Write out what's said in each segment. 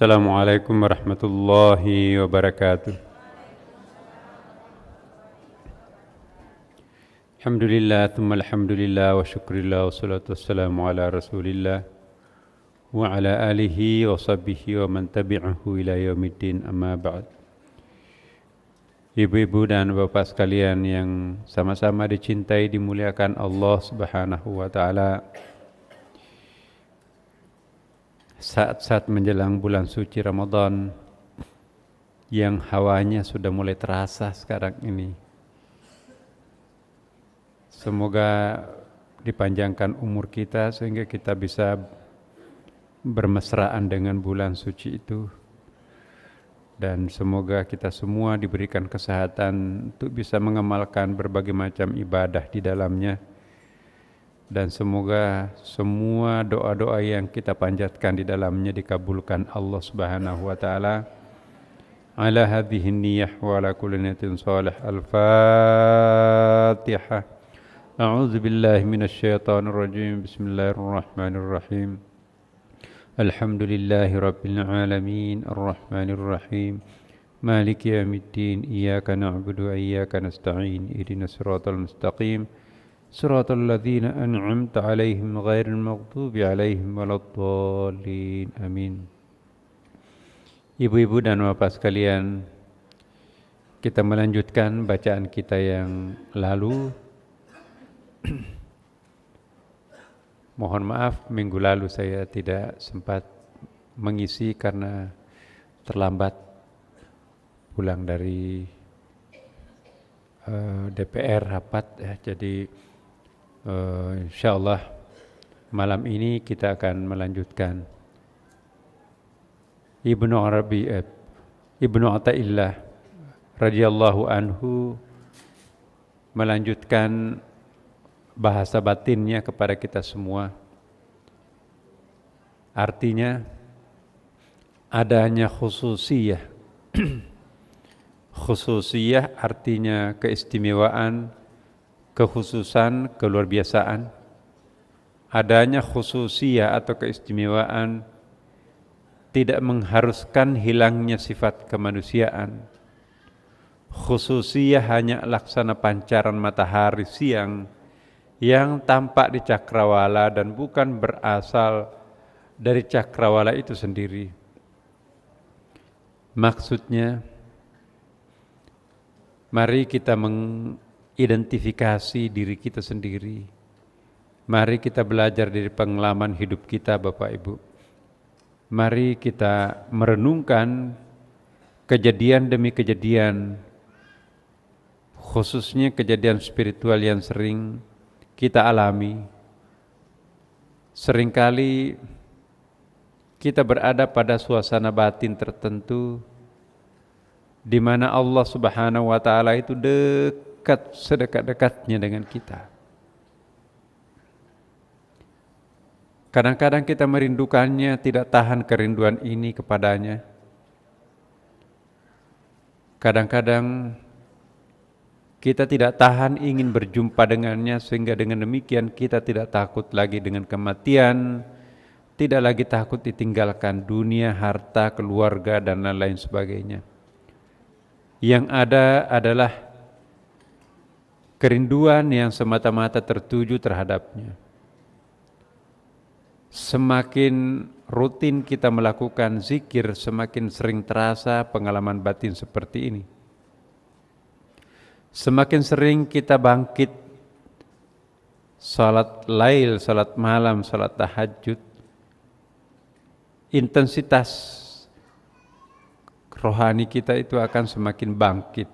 Assalamualaikum warahmatullahi wabarakatuh. Alhamdulillah, thumma alhamdulillah, wa syukurillah, wa salatu wassalamu ala rasulillah wa ala alihi wa sahbihi wa man tabi'ahu ila yaumiddin, amma ba'd. Ibu-ibu dan bapak sekalian yang sama-sama dicintai, dimuliakan Allah subhanahu wa ta'ala, saat-saat menjelang bulan suci Ramadan yang hawanya sudah mulai terasa sekarang ini, semoga dipanjangkan umur kita sehingga kita bisa bermesraan dengan bulan suci itu, dan semoga kita semua diberikan kesehatan untuk bisa mengamalkan berbagai macam ibadah di dalamnya, dan semoga semua doa-doa yang kita panjatkan di dalamnya dikabulkan Allah Subhanahu wa taala. Ala hadhihi niyyah wa ala kulli niyatin shalih. Al-Fatihah. A'udzu billahi minasy syaithanir rajim. Bismillahirrahmanirrahim. Alhamdulillahi rabbil alamin, arrahmanir rahim, maliki yaumiddin, iyyaka na'budu wa iyyaka nasta'in, ihdinas siratal mustaqim, siratal ladzina an'amta 'alaihim ghairil maghdubi 'alaihim waladdallin. Amin. Ibu-ibu dan bapak sekalian, kita melanjutkan bacaan kita yang lalu. Mohon maaf, minggu lalu saya tidak sempat mengisi karena terlambat pulang dari DPR rapat ya. Jadi insyaallah malam ini kita akan melanjutkan. Ibnu Athaillah radhiyallahu anhu melanjutkan bahasa batinnya kepada kita semua. Artinya adanya khususiyah. Khususiyah artinya keistimewaan, kekhususan, keluar biasaan. Adanya khususiyah atau keistimewaan tidak mengharuskan hilangnya sifat kemanusiaan. Khususiyah hanya laksana pancaran matahari siang yang tampak di cakrawala dan bukan berasal dari cakrawala itu sendiri. Maksudnya, mari kita mengidentifikasi diri kita sendiri. Mari kita belajar dari pengalaman hidup kita, Bapak Ibu. Mari kita merenungkan kejadian demi kejadian, khususnya kejadian spiritual yang sering kita alami. Seringkali kita berada pada suasana batin tertentu di mana Allah Subhanahu wa taala itu dekat, sedekat-dekatnya dengan kita. Kadang-kadang kita merindukannya, tidak tahan kerinduan ini kepadanya. Kadang-kadang kita tidak tahan ingin berjumpa dengannya, sehingga dengan demikian kita tidak takut lagi dengan kematian, tidak lagi takut ditinggalkan dunia, harta, keluarga, dan lain-lain sebagainya. Yang ada adalah kerinduan yang semata-mata tertuju terhadapnya. Semakin rutin kita melakukan zikir, semakin sering terasa pengalaman batin seperti ini. Semakin sering kita bangkit salat lail, salat malam, salat tahajud, intensitas rohani kita itu akan semakin bangkit.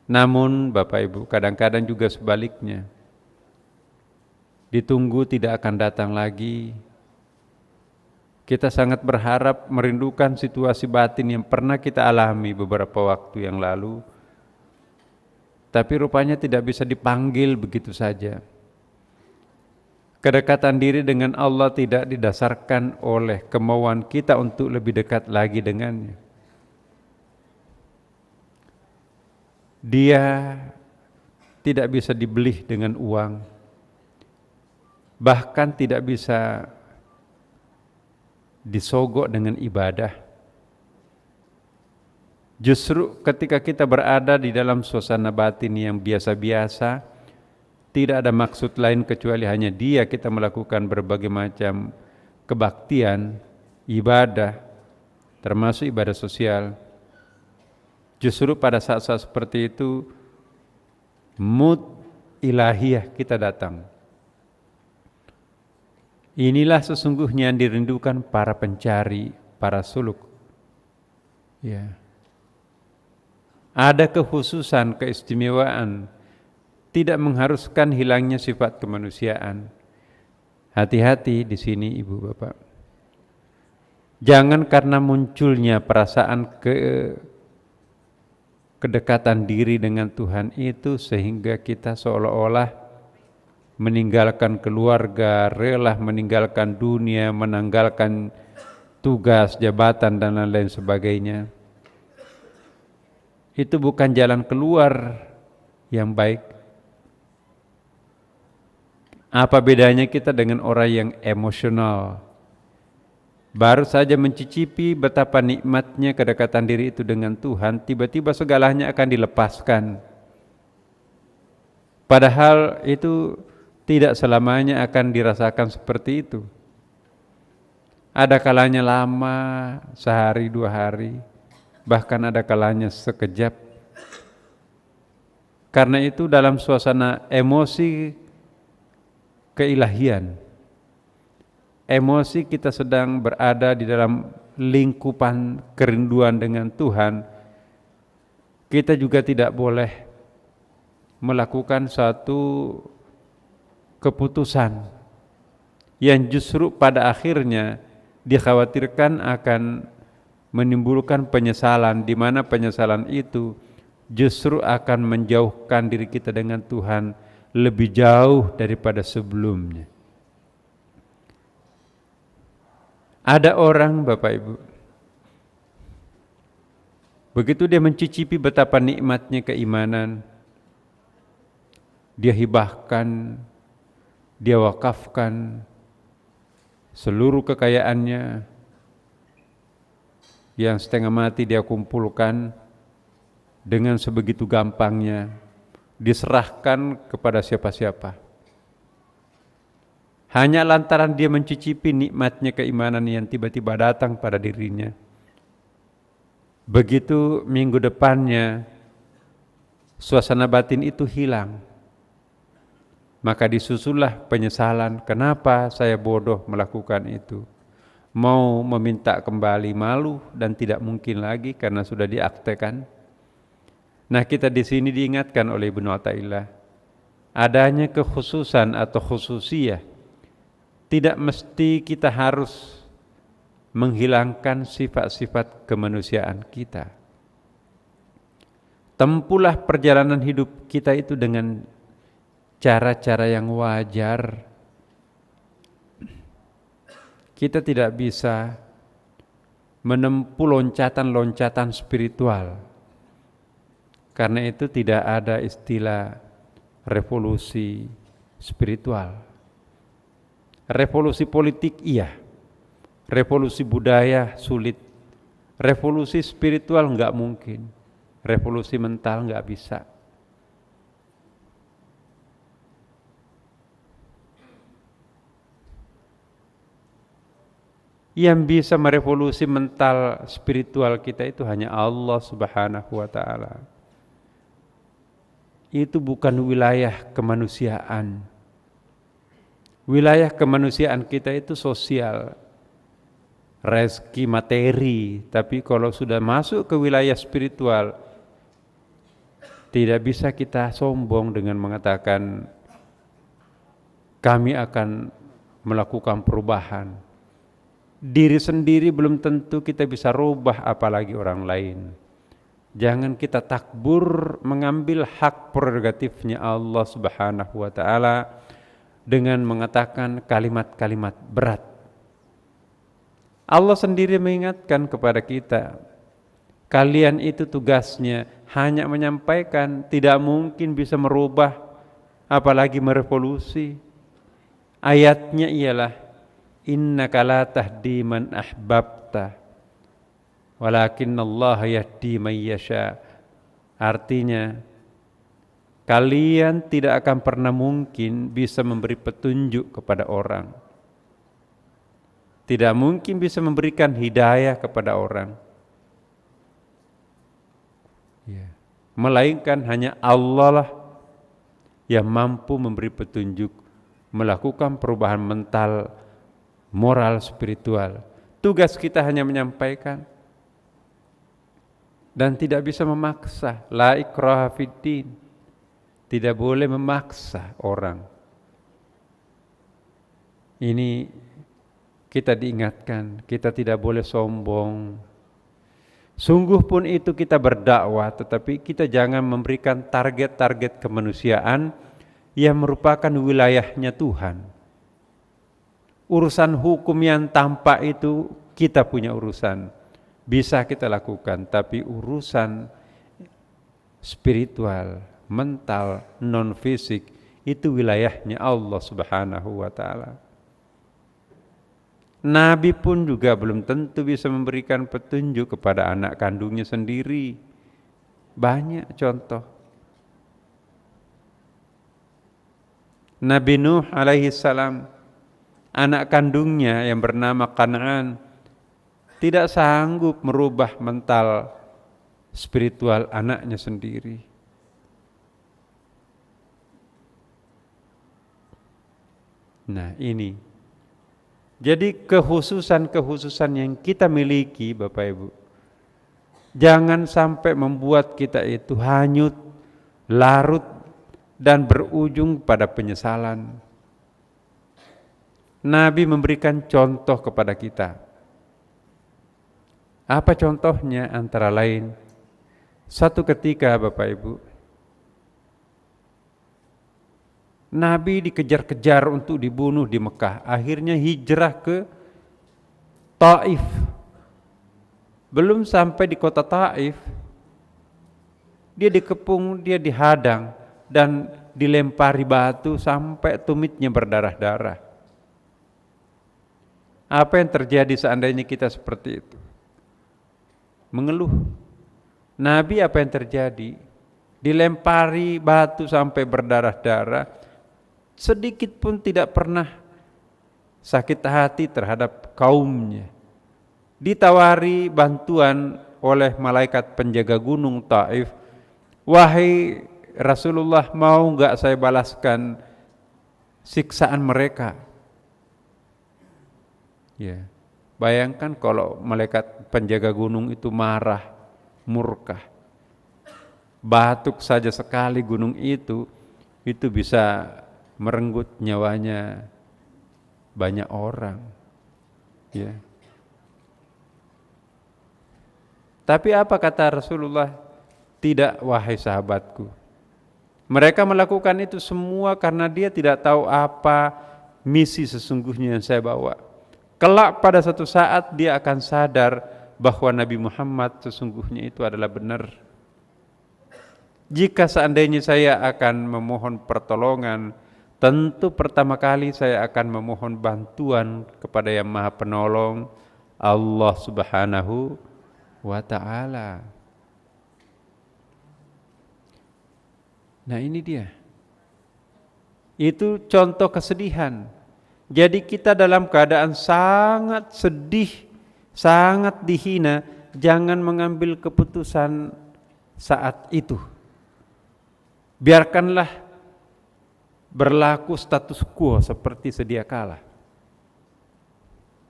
Namun Bapak Ibu, kadang-kadang juga sebaliknya. Ditunggu tidak akan datang lagi. Kita sangat berharap, merindukan situasi batin yang pernah kita alami beberapa waktu yang lalu, tapi rupanya tidak bisa dipanggil begitu saja. Kedekatan diri dengan Allah tidak didasarkan oleh kemauan kita untuk lebih dekat lagi dengannya. Dia tidak bisa dibeli dengan uang, bahkan tidak bisa disogok dengan ibadah. Justru ketika kita berada di dalam suasana batin yang biasa-biasa, tidak ada maksud lain kecuali hanya Dia, kita melakukan berbagai macam kebaktian, ibadah, termasuk ibadah sosial. Justru pada saat-saat seperti itu, mood ilahiyah kita datang. Inilah sesungguhnya yang dirindukan para pencari, para suluk. Ya. Ada kekhususan, keistimewaan, tidak mengharuskan hilangnya sifat kemanusiaan. Hati-hati di sini Ibu Bapak. Jangan karena munculnya perasaan kedekatan diri dengan Tuhan itu sehingga kita seolah-olah meninggalkan keluarga, rela meninggalkan dunia, menanggalkan tugas, jabatan dan lain-lain sebagainya. Itu bukan jalan keluar yang baik. Apa bedanya kita dengan orang yang emosional? Baru saja mencicipi betapa nikmatnya kedekatan diri itu dengan Tuhan, tiba-tiba segalanya akan dilepaskan. Padahal itu tidak selamanya akan dirasakan seperti itu. Ada kalanya lama, sehari, 2 hari, bahkan ada kalanya sekejap. Karena itu dalam suasana emosi keilahian, emosi kita sedang berada di dalam lingkupan kerinduan dengan Tuhan, kita juga tidak boleh melakukan suatu keputusan yang justru pada akhirnya dikhawatirkan akan menimbulkan penyesalan, di mana penyesalan itu justru akan menjauhkan diri kita dengan Tuhan lebih jauh daripada sebelumnya. Ada orang, Bapak Ibu, begitu dia mencicipi betapa nikmatnya keimanan, dia hibahkan, dia wakafkan seluruh kekayaannya yang setengah mati dia kumpulkan dengan sebegitu gampangnya, diserahkan kepada siapa-siapa. Hanya lantaran dia mencicipi nikmatnya keimanan yang tiba-tiba datang pada dirinya. Begitu minggu depannya suasana batin itu hilang, maka disusullah penyesalan, kenapa saya bodoh melakukan itu. Mau meminta kembali, malu dan tidak mungkin lagi karena sudah diaktekan. Nah, kita di sini diingatkan oleh Ibnu Athaillah, adanya kekhususan atau khususiyah, tidak mesti kita harus menghilangkan sifat-sifat kemanusiaan kita. Tempuhlah perjalanan hidup kita itu dengan cara-cara yang wajar. Kita tidak bisa menempuh loncatan-loncatan spiritual. Karena itu tidak ada istilah revolusi spiritual. Revolusi politik iya, revolusi budaya sulit, revolusi spiritual enggak mungkin, revolusi mental enggak bisa. Yang bisa merevolusi mental spiritual kita itu hanya Allah Subhanahu wa ta'ala. Itu bukan wilayah kemanusiaan. Wilayah kemanusiaan kita itu sosial, rezeki materi, tapi kalau sudah masuk ke wilayah spiritual, tidak bisa kita sombong dengan mengatakan kami akan melakukan perubahan. Diri sendiri belum tentu kita bisa rubah, apalagi orang lain. Jangan kita takbur mengambil hak prerogatifnya Allah Subhanahu wa ta'ala dengan mengatakan kalimat-kalimat berat. Allah sendiri mengingatkan kepada kita, kalian itu tugasnya hanya menyampaikan, tidak mungkin bisa merubah, apalagi merevolusi. Ayatnya ialah innaka la tahdi man ahbabta walakinnallaha yahdi man yasha. Artinya kalian tidak akan pernah mungkin bisa memberi petunjuk kepada orang, tidak mungkin bisa memberikan hidayah kepada orang, melainkan hanya Allah lah yang mampu memberi petunjuk, melakukan perubahan mental, moral, spiritual. Tugas kita hanya menyampaikan dan tidak bisa memaksa. La ikraha fiddin, tidak boleh memaksa orang. Ini kita diingatkan, kita tidak boleh sombong. Sungguh pun itu kita berdakwah, tetapi kita jangan memberikan target-target kemanusiaan yang merupakan wilayahnya Tuhan. Urusan hukum yang tampak itu kita punya urusan, bisa kita lakukan, tapi urusan spiritual, mental, non fisik itu wilayahnya Allah Subhanahu wa taala. Nabi pun juga belum tentu bisa memberikan petunjuk kepada anak kandungnya sendiri. Banyak contoh. Nabi Nuh alaihi salam, anak kandungnya yang bernama Kan'an tidak sanggup merubah mental spiritual anaknya sendiri. Nah ini, jadi kehususan-kehususan yang kita miliki Bapak Ibu, jangan sampai membuat kita itu hanyut, larut, dan berujung pada penyesalan. Nabi memberikan contoh kepada kita. Apa contohnya? Antara lain, satu ketika Bapak Ibu, Nabi dikejar-kejar untuk dibunuh di Mekah. Akhirnya hijrah ke Taif. Belum sampai di kota Taif, dia dikepung, dia dihadang dan dilempari batu sampai tumitnya berdarah-darah. Apa yang terjadi seandainya kita seperti itu? Mengeluh. Nabi apa yang terjadi? Dilempari batu sampai berdarah-darah, sedikit pun tidak pernah sakit hati terhadap kaumnya. Ditawari bantuan oleh malaikat penjaga gunung Taif, wahai Rasulullah, mau enggak saya balaskan siksaan mereka? Ya, bayangkan kalau malaikat penjaga gunung itu marah, murka. Batuk saja sekali gunung itu bisa merenggut nyawanya banyak orang, ya. Tapi apa kata Rasulullah? Tidak, wahai sahabatku. Mereka melakukan itu semua karena dia tidak tahu apa misi sesungguhnya yang saya bawa. Kelak pada satu saat dia akan sadar bahwa Nabi Muhammad sesungguhnya itu adalah benar. Jika seandainya saya akan memohon pertolongan, tentu pertama kali saya akan memohon bantuan kepada yang Maha Penolong, Allah Subhanahu wa ta'ala. Nah ini dia. Itu contoh kesedihan. Jadi kita dalam keadaan sangat sedih, sangat dihina, jangan mengambil keputusan saat itu. Biarkanlah berlaku status quo seperti sedia kala.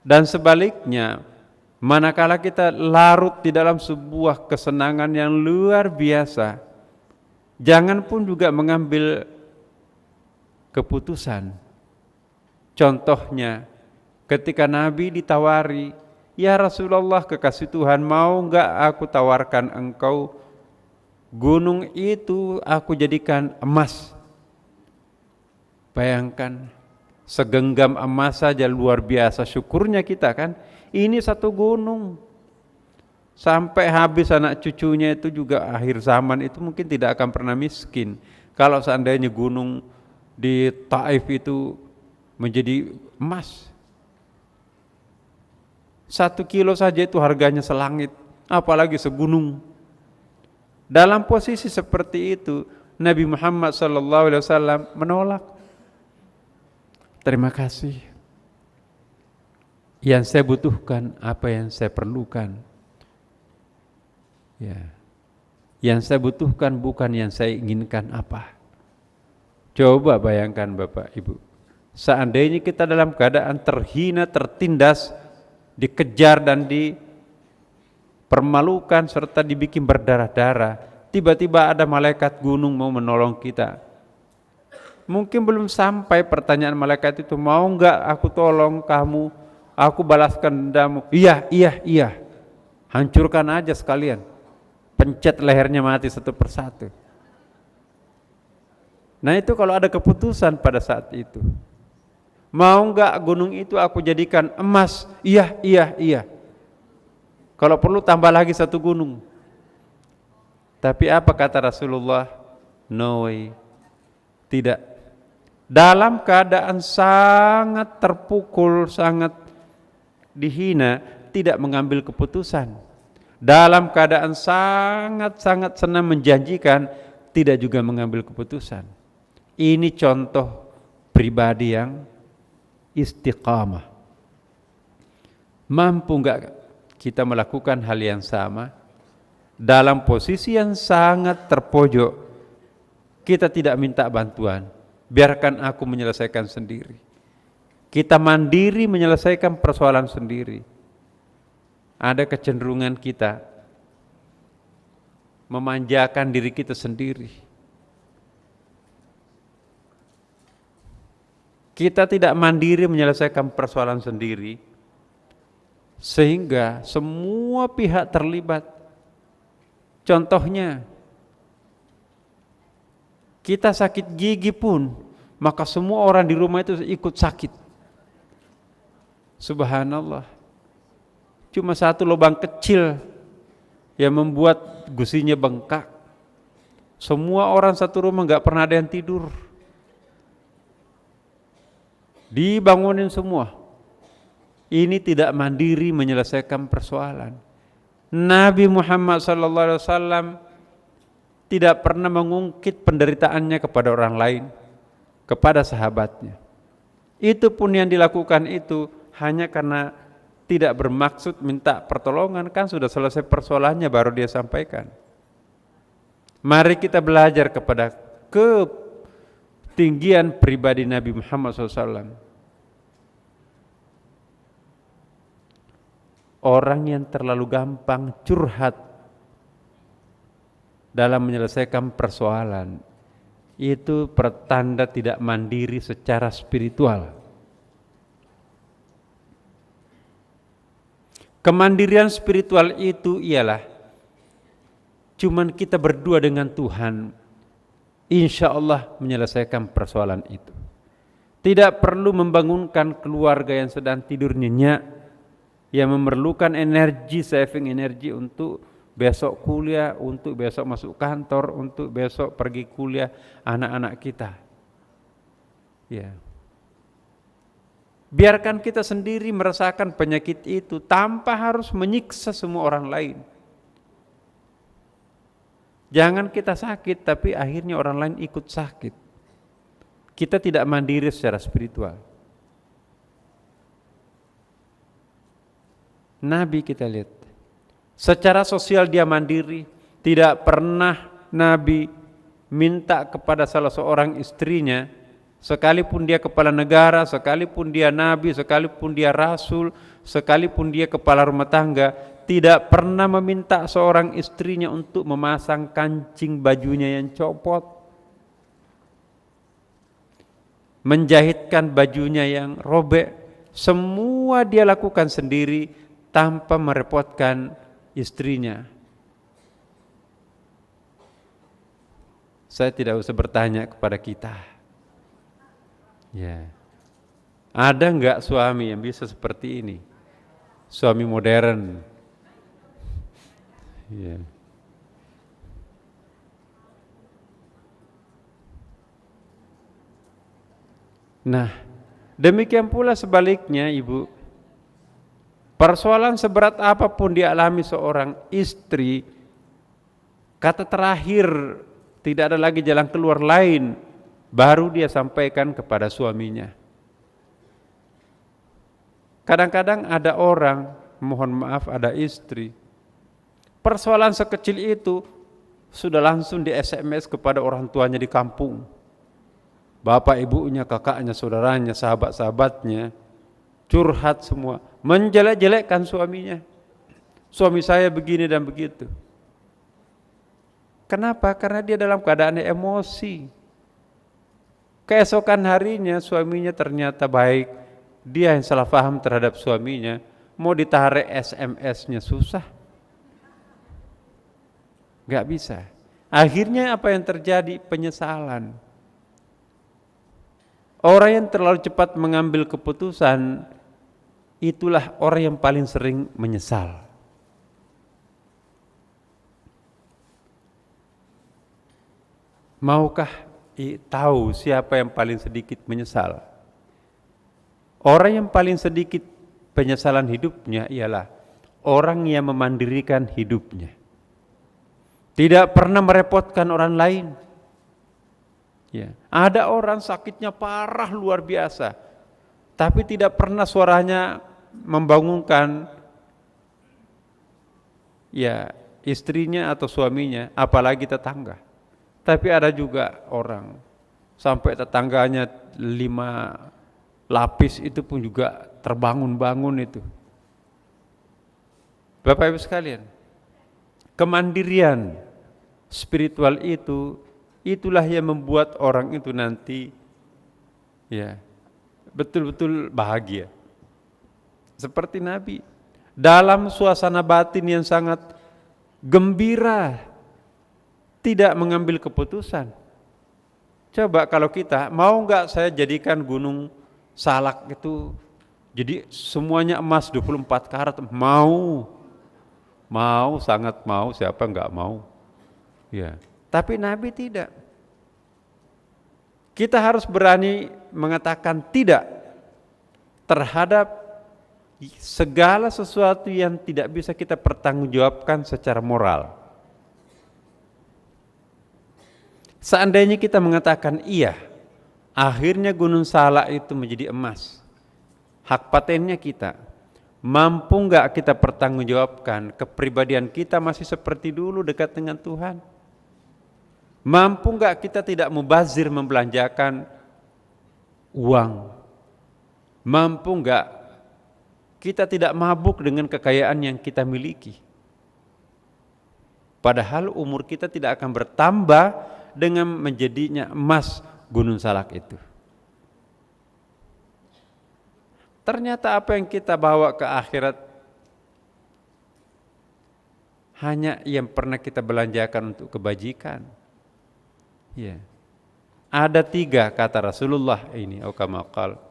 Dan sebaliknya, manakala kita larut di dalam sebuah kesenangan yang luar biasa, jangan pun juga mengambil keputusan. Contohnya, ketika Nabi ditawari, ya Rasulullah kekasih Tuhan, mau enggak aku tawarkan engkau gunung itu aku jadikan emas? Bayangkan, segenggam emas saja luar biasa syukurnya kita kan. Ini satu gunung, sampai habis anak cucunya itu juga akhir zaman itu mungkin tidak akan pernah miskin. Kalau seandainya gunung di Taif itu menjadi emas, 1 kilo saja itu harganya selangit, apalagi segunung. Dalam posisi seperti itu, Nabi Muhammad SAW menolak. Terima kasih. Yang saya butuhkan, apa yang saya perlukan. Ya. Yang saya butuhkan bukan yang saya inginkan apa. Coba bayangkan Bapak Ibu, seandainya kita dalam keadaan terhina, tertindas, dikejar dan dipermalukan serta dibikin berdarah-darah, tiba-tiba ada malaikat gunung mau menolong kita. Mungkin belum sampai pertanyaan malaikat itu, mau enggak aku tolong kamu, aku balaskan dendamu. Iya, iya, iya. Hancurkan aja sekalian. Pencet lehernya mati satu persatu. Nah itu kalau ada keputusan pada saat itu. Mau enggak gunung itu aku jadikan emas? Iya, iya, iya. Kalau perlu tambah lagi 1 gunung. Tapi apa kata Rasulullah? No way. Tidak. Dalam keadaan sangat terpukul, sangat dihina, tidak mengambil keputusan. Dalam keadaan sangat-sangat senang menjanjikan, tidak juga mengambil keputusan. Ini contoh pribadi yang istiqamah. Mampu enggak kita melakukan hal yang sama dalam posisi yang sangat terpojok? Kita tidak minta bantuan, biarkan aku menyelesaikan sendiri. Kita mandiri menyelesaikan persoalan sendiri. Ada kecenderungan kita memanjakan diri kita sendiri. Kita tidak mandiri menyelesaikan persoalan sendiri, sehingga semua pihak terlibat. Contohnya, kita sakit gigi pun, maka semua orang di rumah itu ikut sakit. Subhanallah. Cuma 1 lubang kecil yang membuat gusinya bengkak. Semua orang satu rumah enggak pernah ada yang tidur. Dibangunin semua. Ini tidak mandiri menyelesaikan persoalan. Nabi Muhammad SAW tidak pernah mengungkit penderitaannya kepada orang lain, kepada sahabatnya. Itu pun yang dilakukan itu hanya karena tidak bermaksud minta pertolongan, kan sudah selesai persoalannya baru dia sampaikan. Mari kita belajar kepada ketinggian pribadi Nabi Muhammad SAW. Orang yang terlalu gampang curhat dalam menyelesaikan persoalan itu pertanda tidak mandiri secara spiritual. Kemandirian spiritual itu ialah cuman kita berdua dengan Tuhan, insya Allah menyelesaikan persoalan itu. Tidak perlu membangunkan keluarga yang sedang tidur nyenyak, yang memerlukan energi, saving energi untuk besok kuliah, untuk besok masuk kantor, untuk besok pergi kuliah anak-anak kita. Ya. Biarkan kita sendiri merasakan penyakit itu tanpa harus menyiksa semua orang lain. Jangan kita sakit tapi akhirnya orang lain ikut sakit. Kita tidak mandiri secara spiritual. Nabi kita lihat, secara sosial dia mandiri. Tidak pernah Nabi minta kepada salah seorang istrinya, sekalipun dia kepala negara, sekalipun dia nabi, sekalipun dia rasul, sekalipun dia kepala rumah tangga, tidak pernah meminta seorang istrinya untuk memasang kancing bajunya yang copot, menjahitkan bajunya yang robek. Semua dia lakukan sendiri tanpa merepotkan istrinya. Saya tidak usah bertanya kepada kita. Ya. Ada enggak suami yang bisa seperti ini? Suami modern. Ya. Nah, demikian pula sebaliknya, Ibu. Persoalan seberat apapun dialami seorang istri, kata terakhir tidak ada lagi jalan keluar lain, baru dia sampaikan kepada suaminya. Kadang-kadang ada orang, mohon maaf, ada istri, persoalan sekecil itu sudah langsung di SMS kepada orang tuanya di kampung, bapak ibunya, kakaknya, saudaranya, sahabat-sahabatnya, curhat semua, menjelek-jelekkan suaminya. Suami saya begini dan begitu. Kenapa? Karena dia dalam keadaan emosi. Keesokan harinya suaminya ternyata baik, dia yang salah paham terhadap suaminya, mau ditarik SMS-nya susah. Gak bisa. Akhirnya apa yang terjadi? Penyesalan. Orang yang terlalu cepat mengambil keputusan, itulah orang yang paling sering menyesal. Maukah tahu siapa yang paling sedikit menyesal? Orang yang paling sedikit penyesalan hidupnya ialah orang yang memandirikan hidupnya, tidak pernah merepotkan orang lain. Ya, ada orang sakitnya parah luar biasa, tapi tidak pernah suaranya membangunkan ya istrinya atau suaminya, apalagi tetangga. Tapi ada juga orang sampai tetangganya 5 lapis itu pun juga terbangun-bangun itu. Bapak Ibu sekalian, kemandirian spiritual itu, itulah yang membuat orang itu nanti ya betul-betul bahagia. Seperti Nabi dalam suasana batin yang sangat gembira, tidak mengambil keputusan. Coba kalau kita, mau enggak saya jadikan gunung Salak itu jadi semuanya emas 24 karat? Mau, sangat mau, siapa enggak mau? Ya. Tapi Nabi tidak. Kita harus berani mengatakan tidak terhadap segala sesuatu yang tidak bisa kita pertanggungjawabkan secara moral. Seandainya kita mengatakan iya, akhirnya Gunung Salak itu menjadi emas, hak patennya kita. Mampu enggak kita pertanggungjawabkan kepribadian kita masih seperti dulu dekat dengan Tuhan? Mampu enggak kita tidak mubazir membelanjakan uang? Mampu enggak kita tidak mabuk dengan kekayaan yang kita miliki? Padahal umur kita tidak akan bertambah dengan menjadinya emas Gunung Salak itu. Ternyata apa yang kita bawa ke akhirat hanya yang pernah kita belanjakan untuk kebajikan. Ya. Ada 3 kata Rasulullah ini, kama qala.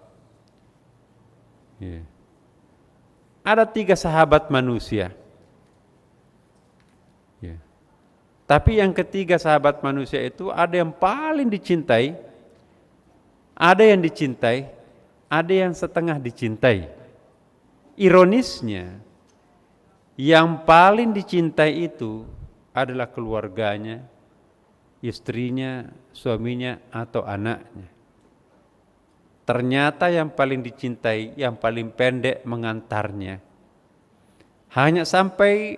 Ya. Ada 3 sahabat manusia. Ya. Tapi yang ketiga sahabat manusia itu ada yang paling dicintai, ada yang dicintai, ada yang setengah dicintai. Ironisnya, yang paling dicintai itu adalah keluarganya, istrinya, suaminya, atau anaknya. Ternyata yang paling dicintai, yang paling pendek mengantarnya. Hanya sampai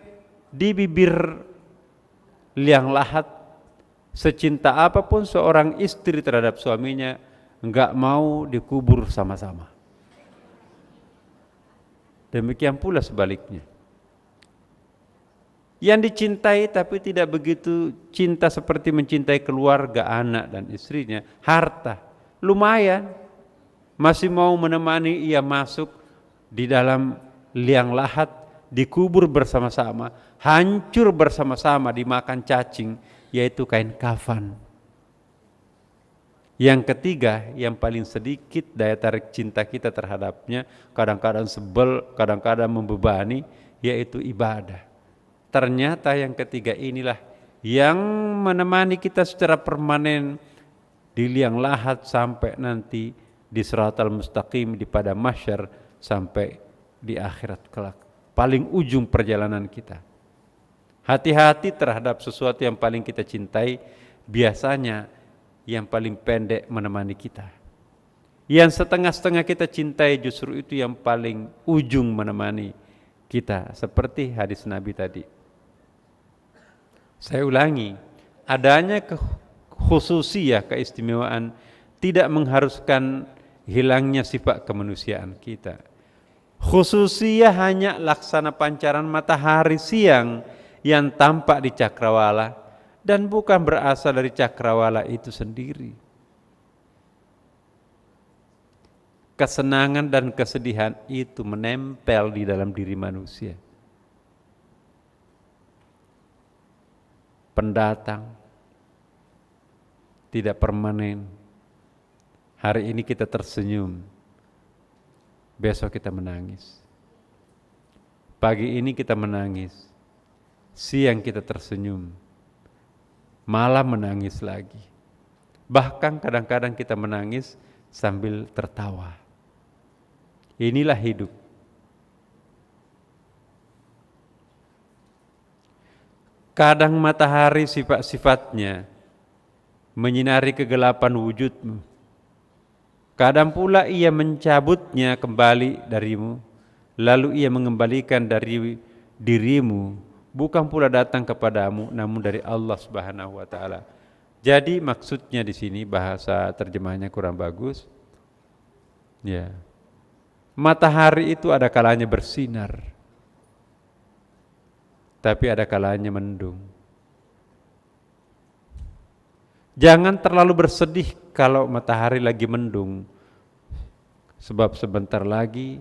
di bibir liang lahat, secinta apapun seorang istri terhadap suaminya, enggak mau dikubur sama-sama. Demikian pula sebaliknya. Yang dicintai tapi tidak begitu cinta seperti mencintai keluarga, anak dan istrinya, harta. Lumayan, masih mau menemani ia masuk di dalam liang lahat, dikubur bersama-sama, hancur bersama-sama, dimakan cacing, yaitu kain kafan. Yang ketiga, yang paling sedikit daya tarik cinta kita terhadapnya, kadang-kadang sebel, kadang-kadang membebani, yaitu ibadah. Ternyata yang ketiga inilah yang menemani kita secara permanen di liang lahat sampai nanti di Siratal Mustaqim, di padang mahsyar, sampai di akhirat kelak, paling ujung perjalanan kita. Hati-hati terhadap sesuatu yang paling kita cintai, biasanya yang paling pendek menemani kita. Yang setengah-setengah kita cintai justru itu yang paling ujung menemani kita, seperti hadis Nabi tadi. Saya ulangi, adanya khususiyah, keistimewaan tidak mengharuskan hilangnya sifat kemanusiaan kita. Khususiyah hanya laksana pancaran matahari siang yang tampak di cakrawala dan bukan berasal dari cakrawala itu sendiri. Kesenangan dan kesedihan itu menempel di dalam diri manusia. Pendatang, tidak permanen. Hari ini kita tersenyum, besok kita menangis. Pagi ini kita menangis, siang kita tersenyum, malam menangis lagi. Bahkan kadang-kadang kita menangis sambil tertawa. Inilah hidup. Kadang matahari sifat-sifatnya menyinari kegelapan wujudmu. Kadang pula ia mencabutnya kembali darimu, lalu ia mengembalikan dari dirimu, bukan pula datang kepadamu, namun dari Allah Subhanahu wa taala. Jadi maksudnya di sini, bahasa terjemahnya kurang bagus. Ya. Matahari itu ada kalanya bersinar, tapi ada kalanya mendung. Jangan terlalu bersedih kalau matahari lagi mendung, sebab sebentar lagi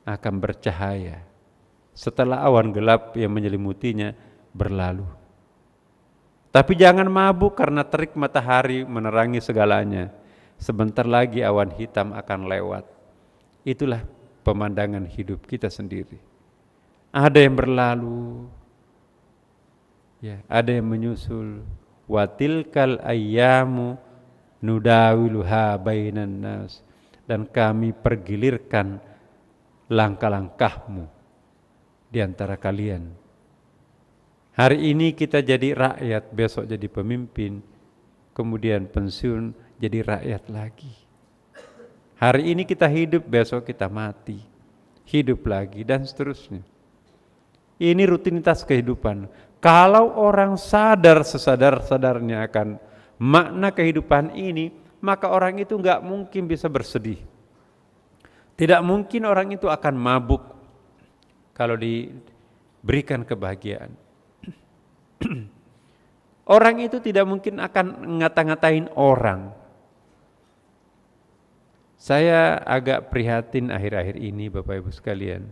akan bercahaya setelah awan gelap yang menyelimutinya berlalu. Tapi jangan mabuk karena terik matahari menerangi segalanya. Sebentar lagi awan hitam akan lewat. Itulah pemandangan hidup kita sendiri. Ada yang berlalu, ya, ada yang menyusul. Wa tilkal ayyamu nudawiluha bainan nas, dan kami pergilirkan langkah-langkahmu di antara kalian. Hari ini kita jadi rakyat, besok jadi pemimpin, kemudian pensiun jadi rakyat lagi. Hari ini kita hidup, besok kita mati, hidup lagi, dan seterusnya. Ini rutinitas kehidupan. Kalau orang sadar sesadar-sadarnya akan makna kehidupan ini, maka orang itu enggak mungkin bisa bersedih. Tidak mungkin orang itu akan mabuk kalau diberikan kebahagiaan. Orang itu tidak mungkin akan ngata-ngatain orang. Saya agak prihatin akhir-akhir ini, Bapak Ibu sekalian.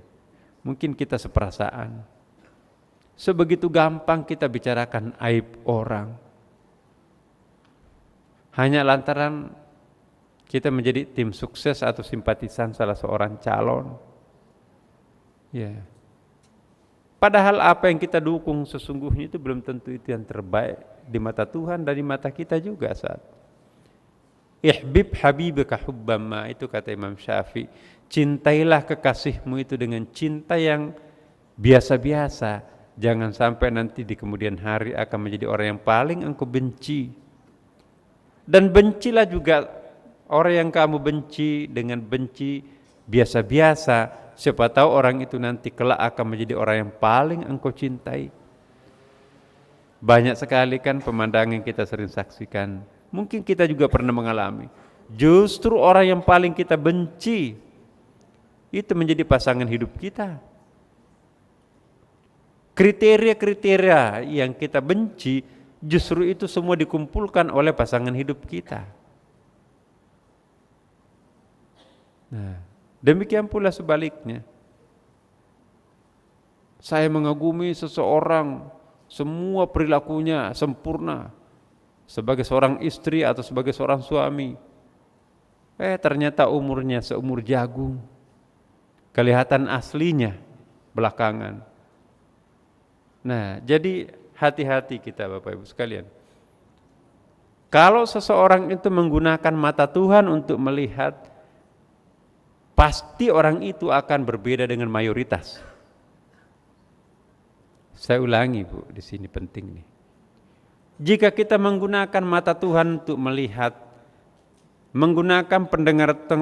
Mungkin kita seperasaan. Sebegitu gampang kita bicarakan aib orang. Hanya lantaran kita menjadi tim sukses atau simpatisan salah seorang calon. Ya. Padahal apa yang kita dukung sesungguhnya itu belum tentu itu yang terbaik di mata Tuhan dan di mata kita juga saat. Ihbib habibaka hubbama, itu kata Imam Syafi'i. Cintailah kekasihmu itu dengan cinta yang biasa-biasa. Jangan sampai nanti di kemudian hari akan menjadi orang yang paling engkau benci. Dan bencilah juga orang yang kamu benci dengan benci biasa-biasa. Siapa tahu orang itu nanti kelak akan menjadi orang yang paling engkau cintai. Banyak sekali kan pemandangan yang kita sering saksikan. Mungkin kita juga pernah mengalami. Justru orang yang paling kita benci itu menjadi pasangan hidup kita. Kriteria-kriteria yang kita benci justru itu semua dikumpulkan oleh pasangan hidup kita. Nah, demikian pula sebaliknya. Saya mengagumi seseorang, semua perilakunya sempurna sebagai seorang istri atau sebagai seorang suami. Ternyata umurnya seumur jagung. Kelihatan aslinya belakangan. Nah, jadi hati-hati kita Bapak Ibu sekalian. Kalau seseorang itu menggunakan mata Tuhan untuk melihat, pasti orang itu akan berbeda dengan mayoritas. Saya ulangi Bu, di sini penting nih. Jika kita menggunakan mata Tuhan untuk melihat, menggunakan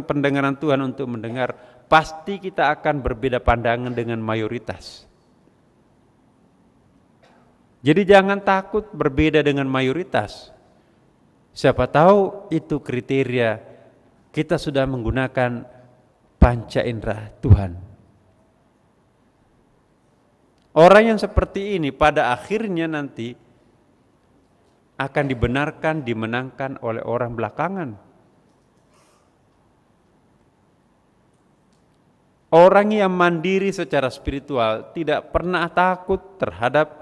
pendengaran Tuhan untuk mendengar, pasti kita akan berbeda pandangan dengan mayoritas. Jadi jangan takut berbeda dengan mayoritas. Siapa tahu itu kriteria kita sudah menggunakan panca indera Tuhan. Orang yang seperti ini pada akhirnya nanti akan dibenarkan, dimenangkan oleh orang belakangan. Orang yang mandiri secara spiritual tidak pernah takut terhadap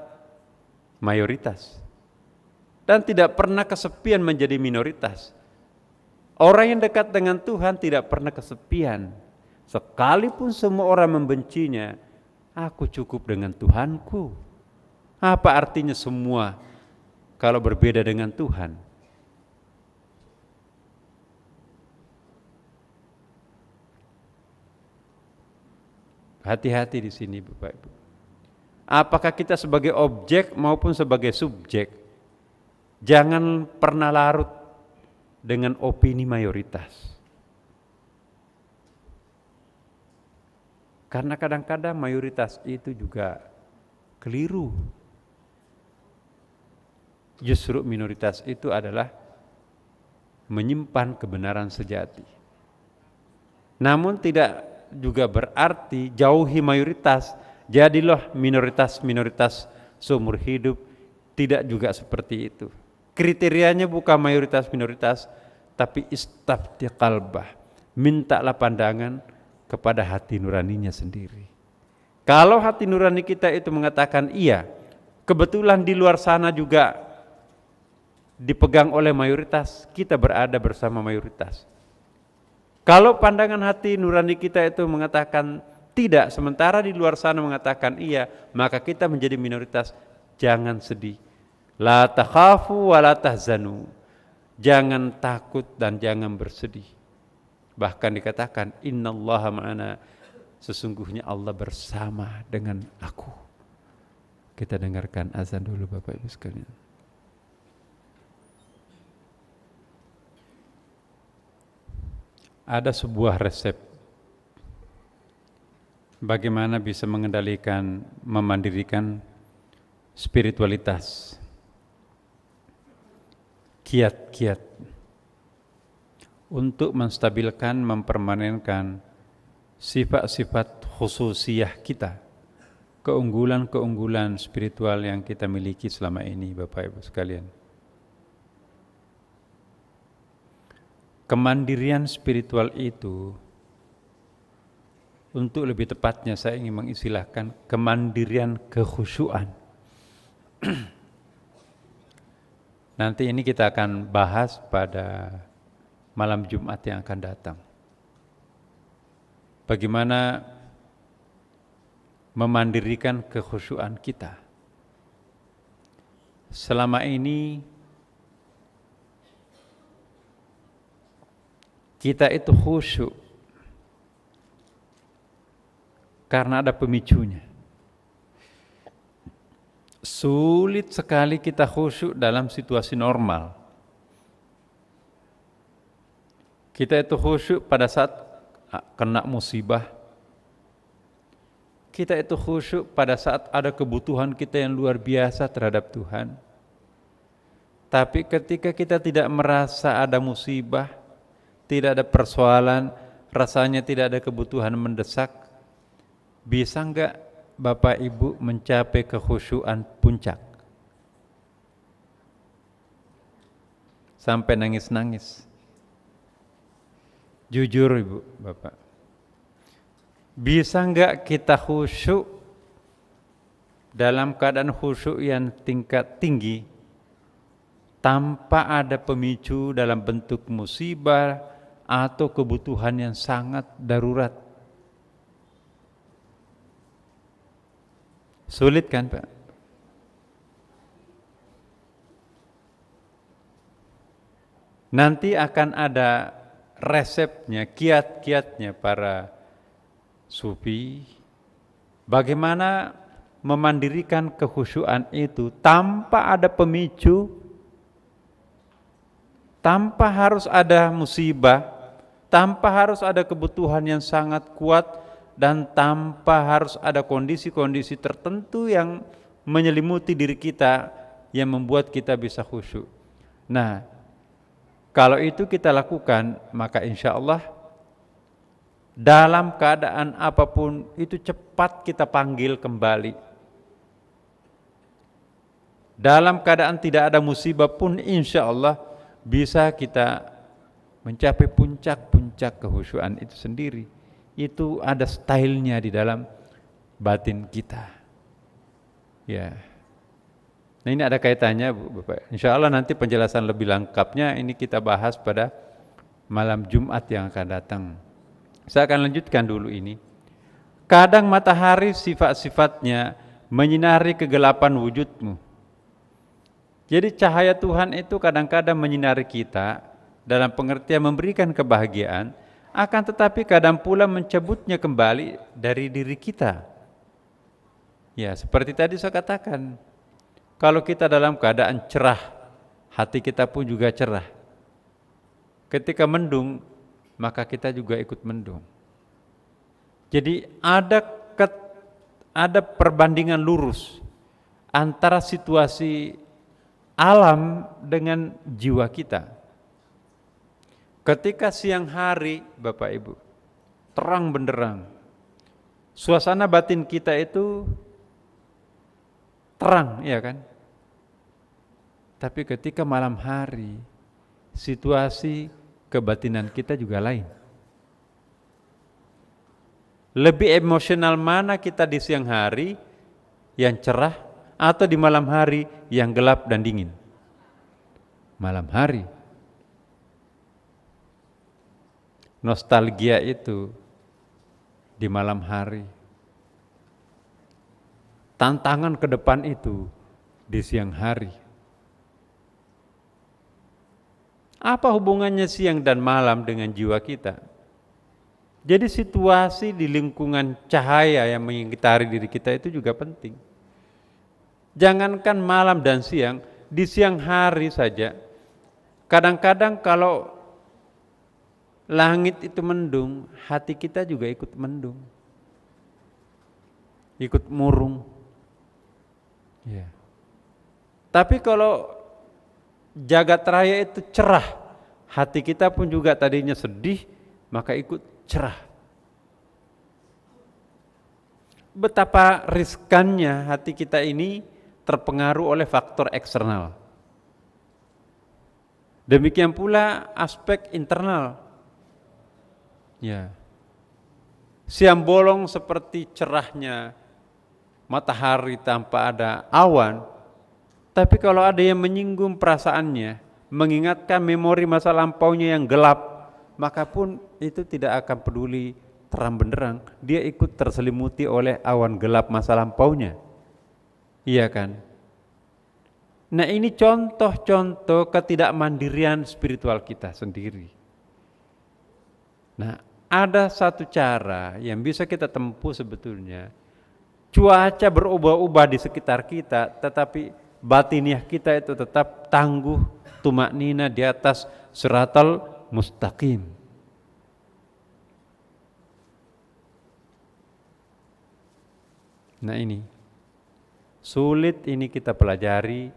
mayoritas dan tidak pernah kesepian menjadi minoritas. Orang yang dekat dengan Tuhan tidak pernah kesepian. Sekalipun semua orang membencinya, aku cukup dengan Tuhanku. Apa artinya semua kalau berbeda dengan Tuhan? Hati-hati di sini Bapak Ibu. Apakah kita sebagai objek maupun sebagai subjek, jangan pernah larut dengan opini mayoritas. Karena kadang-kadang mayoritas itu juga keliru. Justru minoritas itu adalah menyimpan kebenaran sejati. Namun tidak juga berarti jauhi mayoritas, jadilah minoritas seumur hidup. Tidak juga seperti itu. Kriterianya bukan mayoritas minoritas, tapi istafti qalbah, mintalah pandangan kepada hati nuraninya sendiri. Kalau hati nurani kita itu mengatakan iya, kebetulan di luar sana juga dipegang oleh mayoritas, kita berada bersama mayoritas. Kalau pandangan hati nurani kita itu mengatakan tidak, sementara di luar sana mengatakan iya, maka kita menjadi minoritas. Jangan sedih. La takhafu wa la tahzanu. Jangan takut dan jangan bersedih. Bahkan dikatakan innallaha ma'ana, sesungguhnya Allah bersama dengan aku. Kita dengarkan azan dulu Bapak Ibu sekalian. Ada sebuah resep bagaimana bisa mengendalikan, memandirikan spiritualitas, kiat-kiat untuk menstabilkan, mempermanenkan sifat-sifat khususiyah kita, keunggulan-keunggulan spiritual yang kita miliki selama ini Bapak Ibu sekalian. Kemandirian spiritual itu, untuk lebih tepatnya saya ingin mengistilahkan kemandirian kekhusyuan. Nanti ini kita akan bahas pada malam Jumat yang akan datang. Bagaimana memandirikan kekhusyuan kita. Selama ini kita itu khusyuk karena ada pemicunya. Sulit sekali kita khusyuk dalam situasi normal. Kita itu khusyuk pada saat kena musibah. Kita itu khusyuk pada saat ada kebutuhan kita yang luar biasa terhadap Tuhan. Tapi ketika kita tidak merasa ada musibah, tidak ada persoalan, rasanya tidak ada kebutuhan mendesak, bisa enggak Bapak Ibu mencapai kekhusyuan puncak? Sampai nangis-nangis. Jujur Ibu, Bapak. Bisa enggak kita khusyuk dalam keadaan khusyuk yang tingkat tinggi tanpa ada pemicu dalam bentuk musibah atau kebutuhan yang sangat darurat? Sulit kan Pak? Nanti akan ada resepnya, kiat-kiatnya para sufi, bagaimana memandirikan kekhusyuan itu tanpa ada pemicu, tanpa harus ada musibah, tanpa harus ada kebutuhan yang sangat kuat, dan tanpa harus ada kondisi-kondisi tertentu yang menyelimuti diri kita yang membuat kita bisa khusyuk. Nah, kalau itu kita lakukan, maka insya Allah dalam keadaan apapun itu cepat kita panggil kembali. Dalam keadaan tidak ada musibah pun insya Allah bisa kita mencapai puncak-puncak kekhusyuan itu sendiri. Itu ada stylenya di dalam batin kita. Ya. Nah, ini ada kaitannya Bapak. Insya Allah nanti penjelasan lebih lengkapnya ini kita bahas pada malam Jumat yang akan datang. Saya akan lanjutkan dulu ini. Kadang matahari sifat-sifatnya menyinari kegelapan wujudmu. Jadi cahaya Tuhan itu kadang-kadang menyinari kita dalam pengertian memberikan kebahagiaan, akan tetapi kadang pula mencabutnya kembali dari diri kita. Ya, seperti tadi saya katakan, kalau kita dalam keadaan cerah, hati kita pun juga cerah. Ketika mendung, maka kita juga ikut mendung. Jadi ada perbandingan lurus antara situasi alam dengan jiwa kita. Ketika siang hari, Bapak Ibu, terang benderang, suasana batin kita itu terang, ya kan? Tapi ketika malam hari, situasi kebatinan kita juga lain. Lebih emosional mana kita di siang hari yang cerah atau di malam hari yang gelap dan dingin? Malam hari. Nostalgia itu di malam hari. Tantangan ke depan itu di siang hari. Apa hubungannya siang dan malam dengan jiwa kita? Jadi situasi di lingkungan cahaya yang mengitari diri kita itu juga penting. Jangankan malam dan siang, di siang hari saja. Kadang-kadang kalau langit itu mendung, hati kita juga ikut mendung. Ikut murung. Ya. Tapi kalau jagat raya itu cerah, hati kita pun juga tadinya sedih, maka ikut cerah. Betapa riskannya hati kita ini terpengaruh oleh faktor eksternal. Demikian pula aspek internal. Ya. Siang bolong seperti cerahnya matahari tanpa ada awan, tapi kalau ada yang menyinggung perasaannya, mengingatkan memori masa lampaunya yang gelap, maka pun itu tidak akan peduli terang benderang, dia ikut terselimuti oleh awan gelap masa lampaunya. Iya kan? Nah, ini contoh-contoh ketidakmandirian spiritual kita sendiri. Nah, ada satu cara yang bisa kita tempuh sebetulnya. Cuaca berubah-ubah di sekitar kita, tetapi batiniah kita itu tetap tangguh, tumaknina di atas siratal mustaqim. Nah, ini sulit ini kita pelajari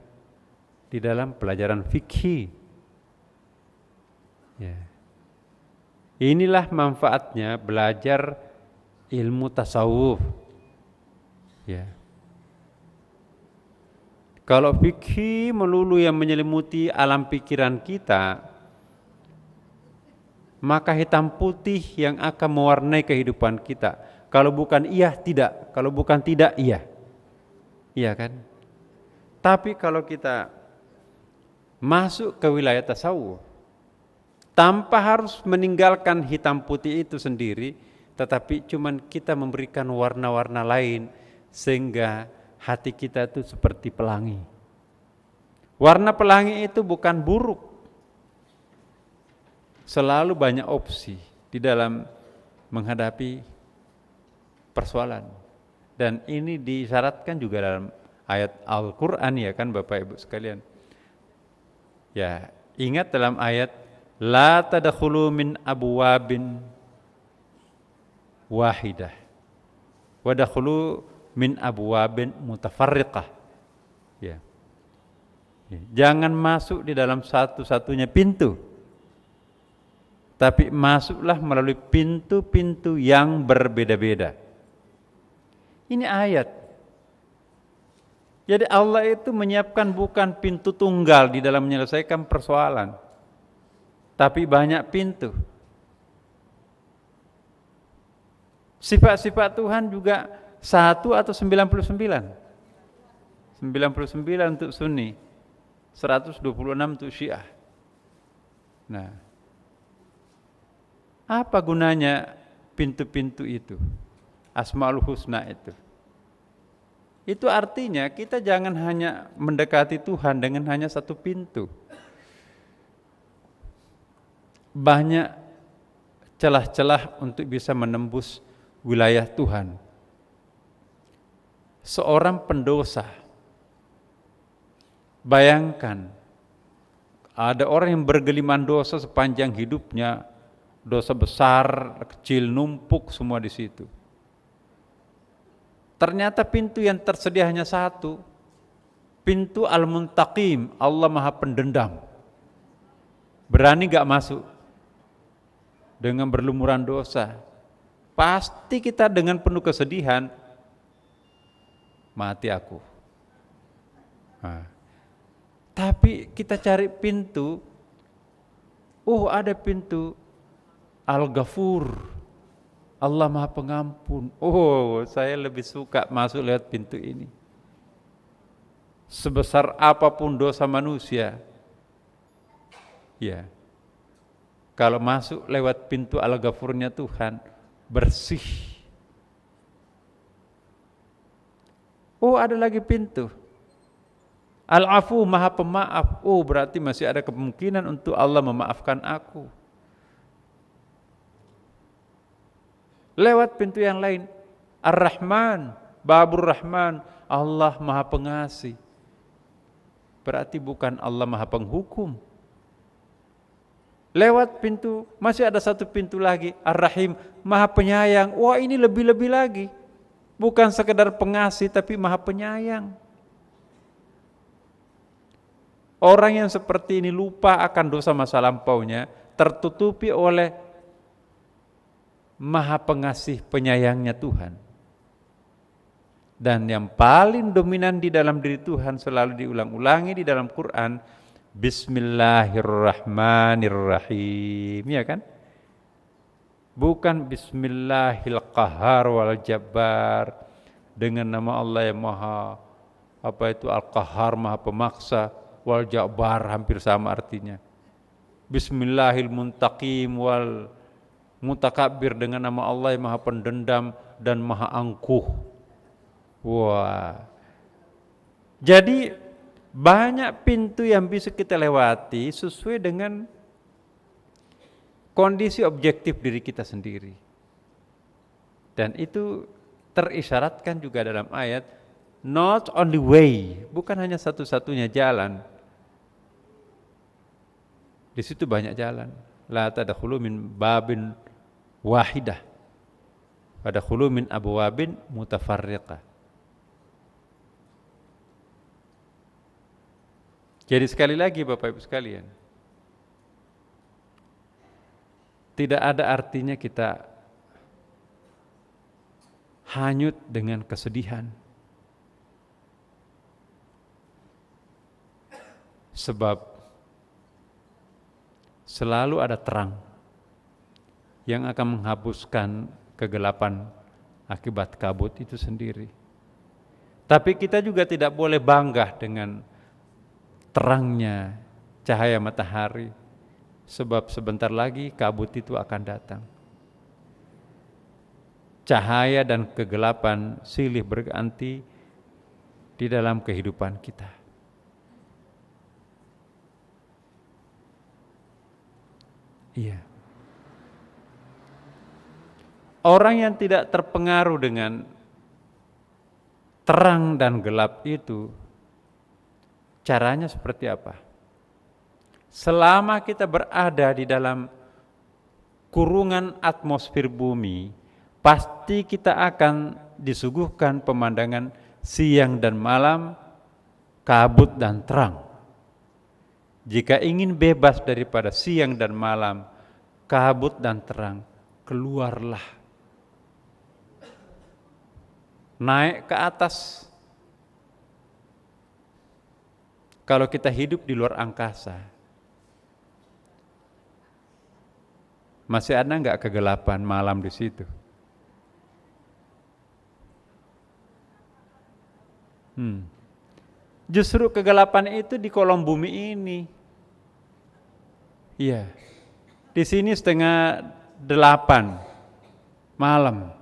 di dalam pelajaran fikih. Ya. Inilah manfaatnya belajar ilmu tasawuf. Ya. Kalau fikih melulu yang menyelimuti alam pikiran kita, maka hitam putih yang akan mewarnai kehidupan kita. Kalau bukan iya tidak, kalau bukan tidak iya. Iya kan? Tapi kalau kita masuk ke wilayah tasawuf, tanpa harus meninggalkan hitam putih itu sendiri, tetapi cuman kita memberikan warna-warna lain sehingga hati kita itu seperti pelangi. Warna pelangi itu bukan buruk. Selalu banyak opsi di dalam menghadapi persoalan. Dan ini disyaratkan juga dalam ayat Al-Quran ya kan Bapak Ibu sekalian. Ya, ingat dalam ayat la tadkhulu min abwabin wahidah wadakhulu min abwabin mutafarriqah. Ya. Jangan masuk di dalam satu-satunya pintu, tapi masuklah melalui pintu-pintu yang berbeda-beda. Ini ayat. Jadi Allah itu menyiapkan bukan pintu tunggal di dalam menyelesaikan persoalan, tapi banyak pintu. Sifat-sifat Tuhan juga 1 atau 99? 99 untuk Sunni, 126 untuk Syiah. Nah, apa gunanya pintu-pintu itu? Asmaul Husna itu. Itu artinya kita jangan hanya mendekati Tuhan dengan hanya satu pintu. Banyak celah-celah untuk bisa menembus wilayah Tuhan. Seorang pendosa, bayangkan ada orang yang bergeliman dosa sepanjang hidupnya, dosa besar, kecil, numpuk semua di situ. Ternyata pintu yang tersedia hanya satu, pintu Al-Muntaqim, Allah Maha Pendendam. Berani gak masuk dengan berlumuran dosa? Pasti kita dengan penuh kesedihan, mati aku. Nah, tapi kita cari pintu, ada pintu Al-Ghafur, Allah Maha Pengampun. Saya lebih suka masuk lewat pintu ini. Sebesar apapun dosa manusia, ya, kalau masuk lewat pintu Al-Ghafurnya Tuhan, bersih. Ada lagi pintu Al-Afu, Maha Pemaaf. Berarti masih ada kemungkinan untuk Allah memaafkan aku. Lewat pintu yang lain, Ar-Rahman, Babur Rahman, Allah Maha Pengasih. Berarti bukan Allah Maha Penghukum. Lewat pintu, masih ada satu pintu lagi, Ar-Rahim, Maha Penyayang. Ini lebih-lebih lagi. Bukan sekedar pengasih, tapi Maha Penyayang. Orang yang seperti ini lupa akan dosa masa lampaunya, tertutupi oleh Maha Pengasih Penyayangnya Tuhan. Dan yang paling dominan di dalam diri Tuhan selalu diulang-ulangi di dalam Quran, Bismillahirrahmanirrahim, ya kan? Bukan Bismillahil Qahhar wal Jabbar, dengan nama Allah yang Maha Al-Qahhar, Maha Pemaksa, wal Jabbar hampir sama artinya. Bismillahil Muntaqim wal Mutakabbir, dengan nama Allah yang Maha Pendendam dan Maha Angkuh. Jadi banyak pintu yang bisa kita lewati sesuai dengan kondisi objektif diri kita sendiri. Dan itu terisyaratkan juga dalam ayat, not only way, bukan hanya satu-satunya jalan. Di situ banyak jalan. La tadkhulu min babin wahidah, tadkhulu min abwabin mutafarriqah. Jadi sekali lagi Bapak Ibu sekalian, tidak ada artinya kita hanyut dengan kesedihan. Sebab selalu ada terang yang akan menghapuskan kegelapan akibat kabut itu sendiri. Tapi kita juga tidak boleh bangga dengan terangnya cahaya matahari, sebab sebentar lagi kabut itu akan datang. Cahaya dan kegelapan silih berganti di dalam kehidupan kita. Iya. Orang yang tidak terpengaruh dengan terang dan gelap itu, caranya seperti apa? Selama kita berada di dalam kurungan atmosfer bumi, pasti kita akan disuguhkan pemandangan siang dan malam, kabut dan terang. Jika ingin bebas daripada siang dan malam, kabut dan terang, keluarlah. Naik ke atas. Kalau kita hidup di luar angkasa, masih ada nggak kegelapan malam di situ? Justru kegelapan itu di kolom bumi ini. Iya. Di sini 7:30 malam.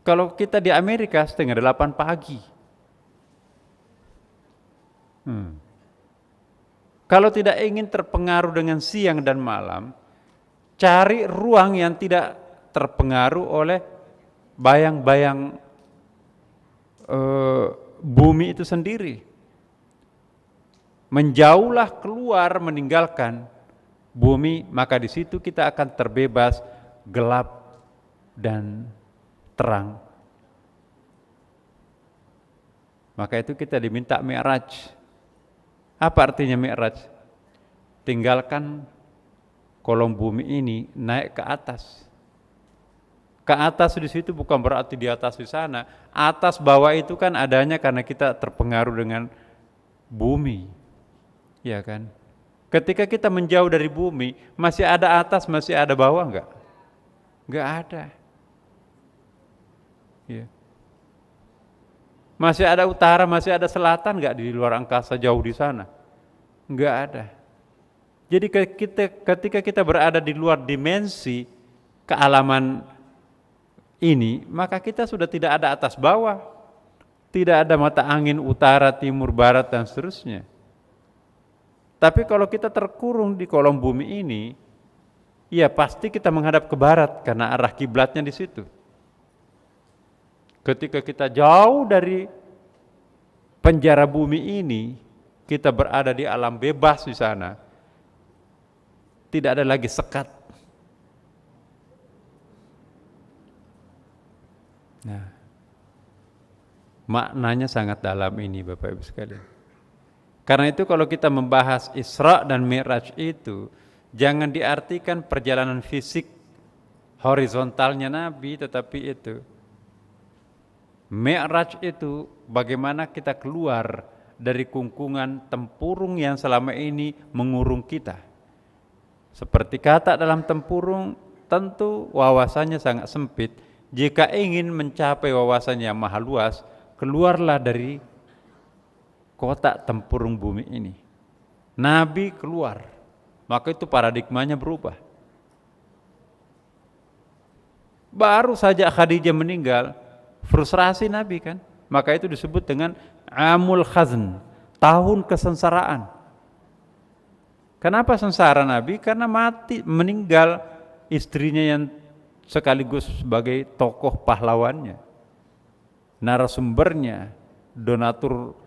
Kalau kita di Amerika 7:30 pagi. Kalau tidak ingin terpengaruh dengan siang dan malam, cari ruang yang tidak terpengaruh oleh bayang-bayang bumi itu sendiri. Menjauhlah keluar, meninggalkan bumi, maka di situ kita akan terbebas gelap dan terang. Maka itu kita diminta mi'raj. Apa artinya mi'raj? Tinggalkan kolom bumi ini, naik ke atas. Ke atas di situ bukan berarti di atas di sana. Atas bawah itu kan adanya karena kita terpengaruh dengan bumi. Ya kan? Ketika kita menjauh dari bumi, masih ada atas, masih ada bawah enggak? Enggak ada. Ya. Masih ada utara, masih ada selatan enggak di luar angkasa jauh di sana? Enggak ada. Jadi ketika kita berada di luar dimensi kealaman ini, maka kita sudah tidak ada atas bawah, tidak ada mata angin utara, timur, barat dan seterusnya. Tapi kalau kita terkurung di kolom bumi ini, ya pasti kita menghadap ke barat karena arah kiblatnya di situ. Ketika kita jauh dari penjara bumi ini, kita berada di alam bebas di sana. Tidak ada lagi sekat. Nah, maknanya sangat dalam ini Bapak Ibu sekalian. Karena itu kalau kita membahas Isra dan Mi'raj itu, jangan diartikan perjalanan fisik horizontalnya Nabi, tetapi itu Mi'raj itu bagaimana kita keluar dari kungkungan tempurung yang selama ini mengurung kita. Seperti kata dalam tempurung, tentu wawasannya sangat sempit. Jika ingin mencapai wawasan yang maha luas, keluarlah dari kotak tempurung bumi ini. Nabi keluar, maka itu paradigmanya berubah. Baru saja Khadijah meninggal, frustrasi Nabi kan, maka itu disebut dengan Amul Khazn, tahun kesengsaraan. Kenapa sengsara Nabi? Karena meninggal istrinya yang sekaligus sebagai tokoh pahlawannya, narasumbernya, donatur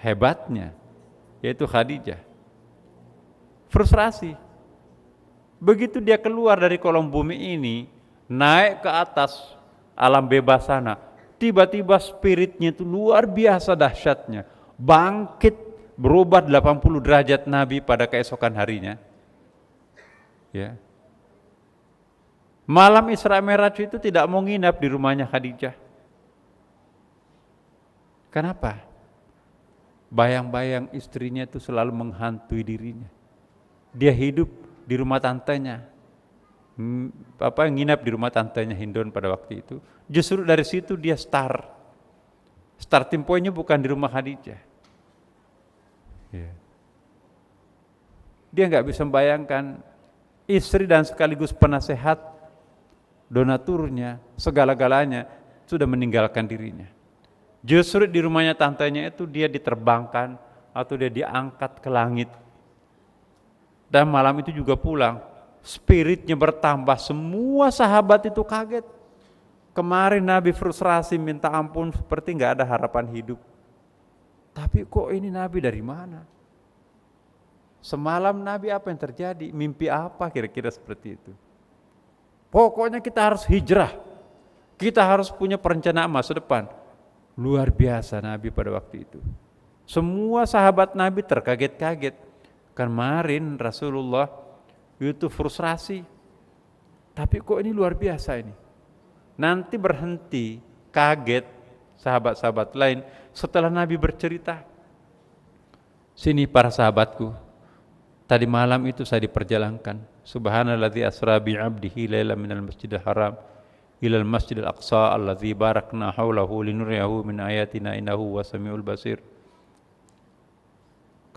hebatnya, yaitu Khadijah. Frustrasi. Begitu dia keluar dari kolom bumi ini, naik ke atas alam bebas sana, tiba-tiba spiritnya itu luar biasa dahsyatnya, bangkit, berubah 80 derajat Nabi pada keesokan harinya. Ya. Malam Isra Mi'raj itu tidak mau nginap di rumahnya Khadijah. Kenapa? Bayang-bayang istrinya itu selalu menghantui dirinya. Dia hidup di rumah tantenya. Nginap di rumah tantenya Hindun pada waktu itu. Justru dari situ dia starting point-nya bukan di rumah Khadijah. Ya. Dia nggak bisa membayangkan istri dan sekaligus penasehat, donaturnya, segala-galanya sudah meninggalkan dirinya. Justru di rumahnya tantenya itu dia diterbangkan atau dia diangkat ke langit. Dan malam itu juga pulang. Spiritnya bertambah, semua sahabat itu kaget. Kemarin Nabi frustrasi minta ampun seperti nggak ada harapan hidup. Tapi kok ini Nabi dari mana? Semalam Nabi apa yang terjadi? Mimpi apa kira-kira seperti itu? Pokoknya kita harus hijrah. Kita harus punya perencanaan masa depan. Luar biasa Nabi pada waktu itu. Semua sahabat Nabi terkaget-kaget. Kemarin Rasulullah itu frustrasi. Tapi kok ini luar biasa ini? Nanti berhenti, kaget sahabat-sahabat lain setelah Nabi bercerita. Sini para sahabatku, tadi malam itu saya diperjalankan. Subhanalladzi asra bi 'abdihi lailan minal masjidil haram ilal masjidil aqsa alladzi barakna haulahu linuriyahu min ayatina innahu wasamiul basir.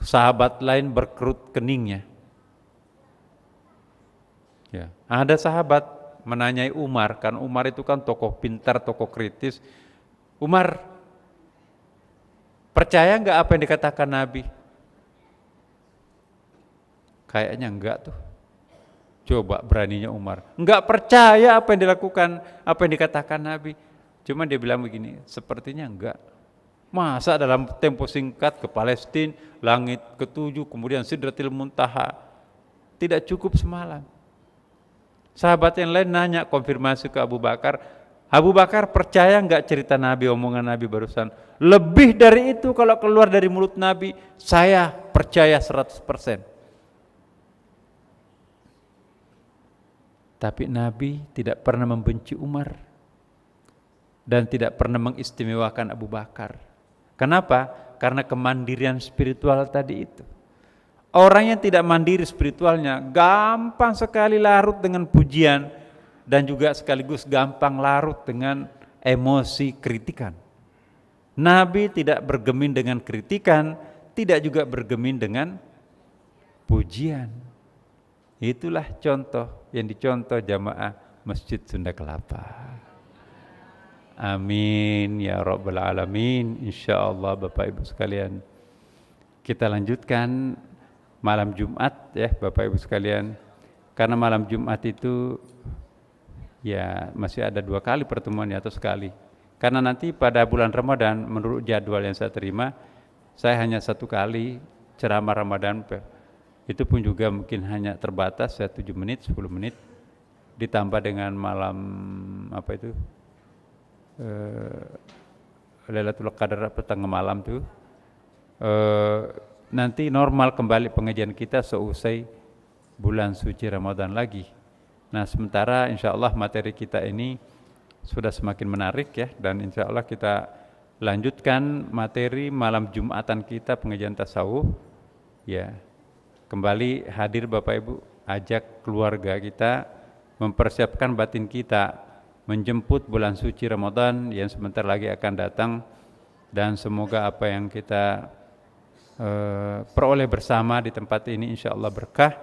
Sahabat lain berkerut keningnya. Ya, ada sahabat menanyai Umar, kan Umar itu kan tokoh pintar, tokoh kritis. Umar, percaya nggak apa yang dikatakan Nabi? Kayaknya enggak tuh. Coba beraninya Umar. Enggak percaya apa yang dilakukan, apa yang dikatakan Nabi. Cuma dia bilang begini, sepertinya enggak. Masa dalam tempo singkat ke Palestina, langit ketujuh, kemudian Sidratil Muntaha. Tidak cukup semalam. Sahabat yang lain nanya, konfirmasi ke Abu Bakar. Abu Bakar percaya enggak cerita Nabi, omongan Nabi barusan? Lebih dari itu kalau keluar dari mulut Nabi, saya percaya 100%. Tapi Nabi tidak pernah membenci Umar dan tidak pernah mengistimewakan Abu Bakar. Kenapa? Karena kemandirian spiritual tadi itu. Orang yang tidak mandiri spiritualnya gampang sekali larut dengan pujian dan juga sekaligus gampang larut dengan emosi kritikan. Nabi tidak bergeming dengan kritikan, tidak juga bergeming dengan pujian. Itulah contoh yang dicontoh jamaah Masjid Sunda Kelapa. Amin ya rabbal alamin. Insyaallah Bapak Ibu sekalian. Kita lanjutkan malam Jumat ya Bapak Ibu sekalian. Karena malam Jumat itu ya masih ada 2 kali pertemuan atau sekali. Karena nanti pada bulan Ramadan menurut jadwal yang saya terima, saya hanya 1 kali ceramah Ramadan. Itu pun juga mungkin hanya terbatas 7 menit, 10 menit ditambah dengan malam apa itu Lailatul Qadar tengah malam tuh. Nanti normal kembali pengajian kita seusai bulan suci Ramadan lagi. Nah sementara insya Allah materi kita ini sudah semakin menarik ya, dan insya Allah kita lanjutkan materi malam Jumatan kita pengajian tasawuf ya. Kembali hadir Bapak Ibu, ajak keluarga kita, mempersiapkan batin kita, menjemput bulan suci Ramadan yang sebentar lagi akan datang, dan semoga apa yang kita peroleh bersama di tempat ini insya Allah berkah,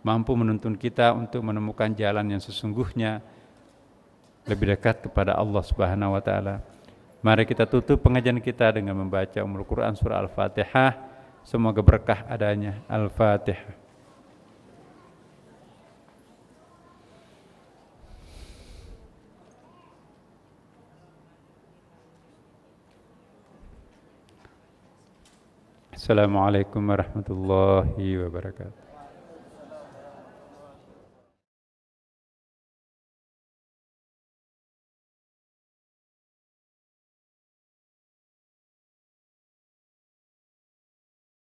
mampu menuntun kita untuk menemukan jalan yang sesungguhnya lebih dekat kepada Allah Subhanahu wa taala. Mari kita tutup pengajian kita dengan membaca Ummul Quran surah Al-Fatihah. Semoga berkah adanya. Al-Fatihah. Assalamualaikum warahmatullahi wabarakatuh.